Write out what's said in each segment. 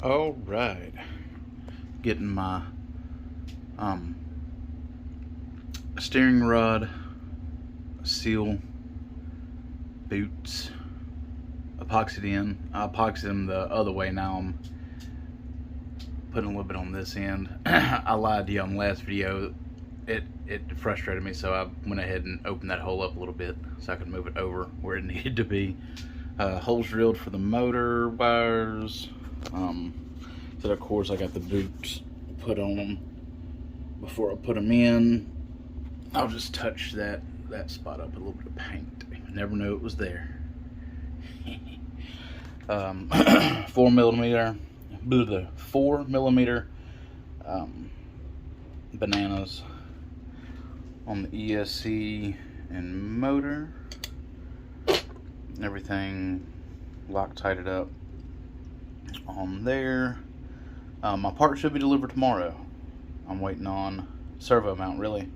All right, getting my steering rod seal boots epoxied in. I epoxied them the other way. Now I'm putting a little bit on this end. I lied to you on the last video. It frustrated me, so I went ahead and opened that hole up a little bit so I could move it over where it needed to be. Holes drilled for the motor wires. So of course I got the boots put on them before I put them in. I'll just touch that spot up with a little bit of paint. I never knew it was there. 4 millimeter bananas on the ESC and motor. Everything Loctited up on there. My part should be delivered tomorrow. I'm waiting on servo mount, really.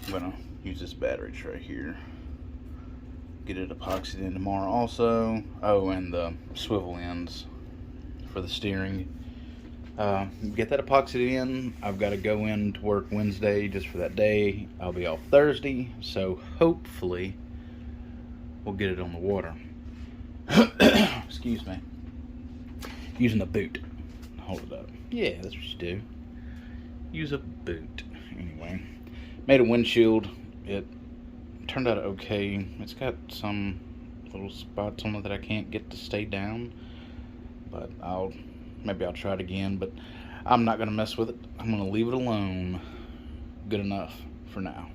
I'm gonna use this battery tray here. Get it epoxied in tomorrow also. Oh, and the swivel ends for the steering. Get that epoxied in. I've got to go in to work Wednesday just for that day. I'll be off Thursday, so hopefully we'll get it on the water. Excuse me. Using a boot. Hold it up. Yeah, that's what you do. Use a boot. Anyway, made a windshield. It turned out okay. It's got some little spots on it that I can't get to stay down, but maybe I'll try it again, but I'm not gonna mess with it. I'm gonna leave it alone. Good enough for now.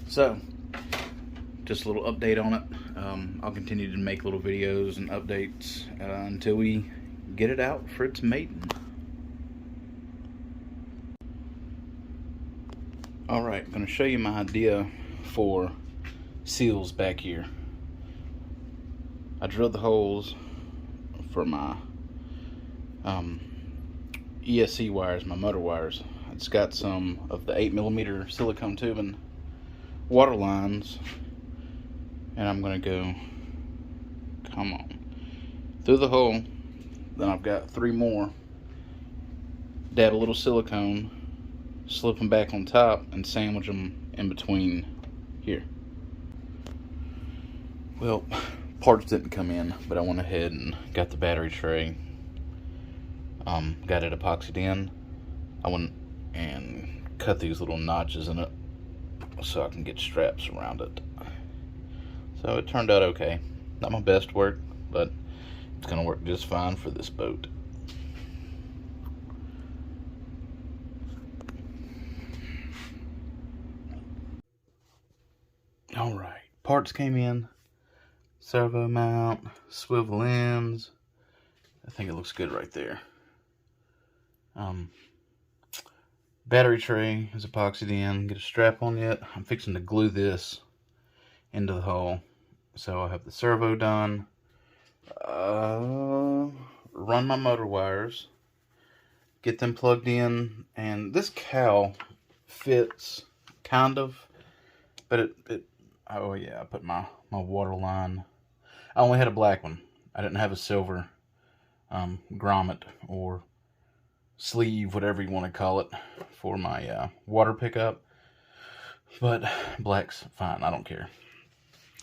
So just a little update on it. I'll continue to make little videos and updates until we get it out for its maiden. Alright, I'm going to show you my idea for seals back here. I drilled the holes for my ESC wires, my motor wires. It's got some of the 8mm silicone tubing water lines, and I'm going to go, come on, through the hole. Then I've got 3 more. Dab a little silicone, slip them back on top, and sandwich them in between here. Well, parts didn't come in, but I went ahead and got the battery tray. Got it epoxied in. I went and cut these little notches in it so I can get straps around it. So it turned out okay. Not my best work, but it's gonna work just fine for this boat. Alright, parts came in. Servo mount, swivel ends. I think it looks good right there. Battery tray is epoxied in. Get a strap on it. I'm fixing to glue this into the hole. So I have the servo done. Run my motor wires. Get them plugged in. And this cowl fits, kind of. But oh yeah, I put my water line. I only had a black one. I didn't have a silver grommet or sleeve, whatever you want to call it, for my water pickup. But black's fine, I don't care.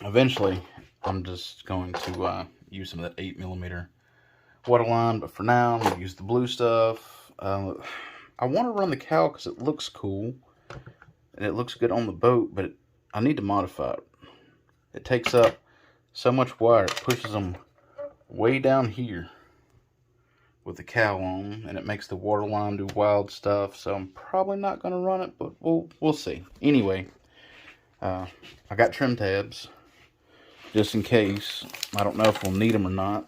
Eventually, I'm just going to use some of that 8mm water line, but for now, I'm going to use the blue stuff. I want to run the cowl because it looks cool, and it looks good on the boat, but I need to modify it. It takes up so much wire, it pushes them way down here with the cowl on, and it makes the water line do wild stuff, so I'm probably not going to run it, but we'll see. Anyway, I got trim tabs, just in case. I don't know if we'll need them or not,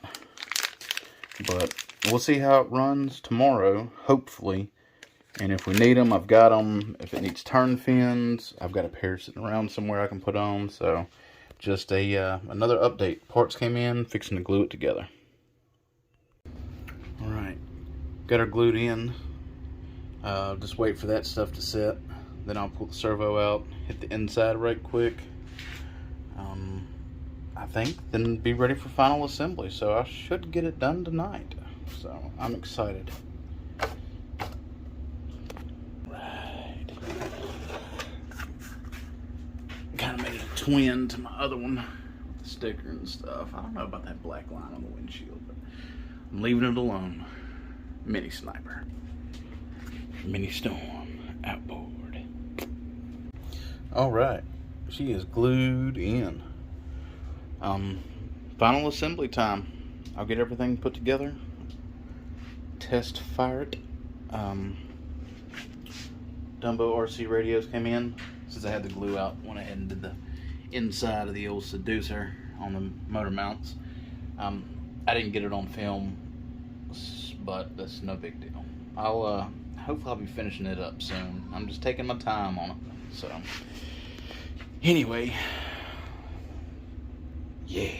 but we'll see how it runs tomorrow, hopefully. And if we need them, I've got them. If it needs turn fins, I've got a pair sitting around somewhere I can put on. So just another update. Parts came in, fixing to glue it together. Alright, got her glued in. Just wait for that stuff to set. Then I'll pull the servo out, hit the inside right quick. I think, then be ready for final assembly. So I should get it done tonight. So I'm excited. Right. Kind of made it a twin to my other one with the sticker and stuff. I don't know about that black line on the windshield, but I'm leaving it alone. Mini Sniper. Mini Storm. Outboard. Alright. She is glued in. Final assembly time. I'll get everything put together. Test fire it. Dumbo RC radios came in. Since I had the glue out, went ahead and did the inside of the old Seducer on the motor mounts. I didn't get it on film, but that's no big deal. Hopefully I'll be finishing it up soon. I'm just taking my time on it. So anyway, yeah.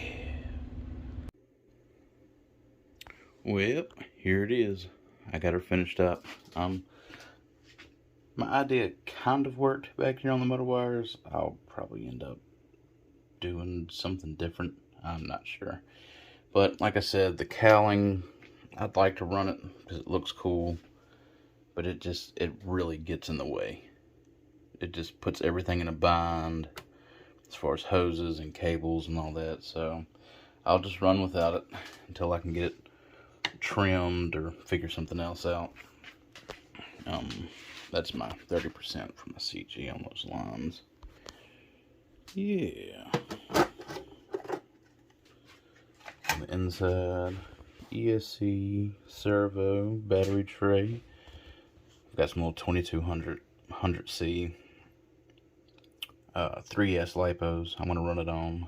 Well, here it is. I got her finished up. My idea kind of worked back here on the motor wires. I'll probably end up doing something different. I'm not sure. But like I said, the cowling, I'd like to run it because it looks cool. But it really gets in the way. It just puts everything in a bind as far as hoses and cables and all that. So I'll just run without it until I can get it trimmed or figure something else out. That's my 30% from my CG on those lines. Yeah. On the inside, ESC, servo, battery tray. I've got some little 2200 100C 3S lipos I'm gonna run it on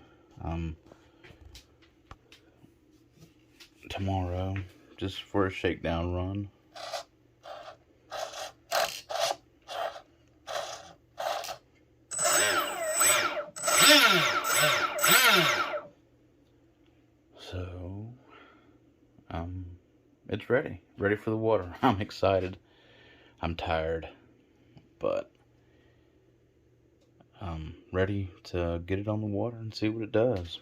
tomorrow, just for a shakedown run. So, it's ready for the water. I'm excited. I'm tired, but I'm ready to get it on the water and see what it does.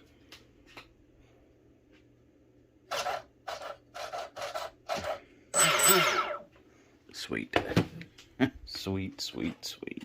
Sweet. Sweet, sweet, sweet.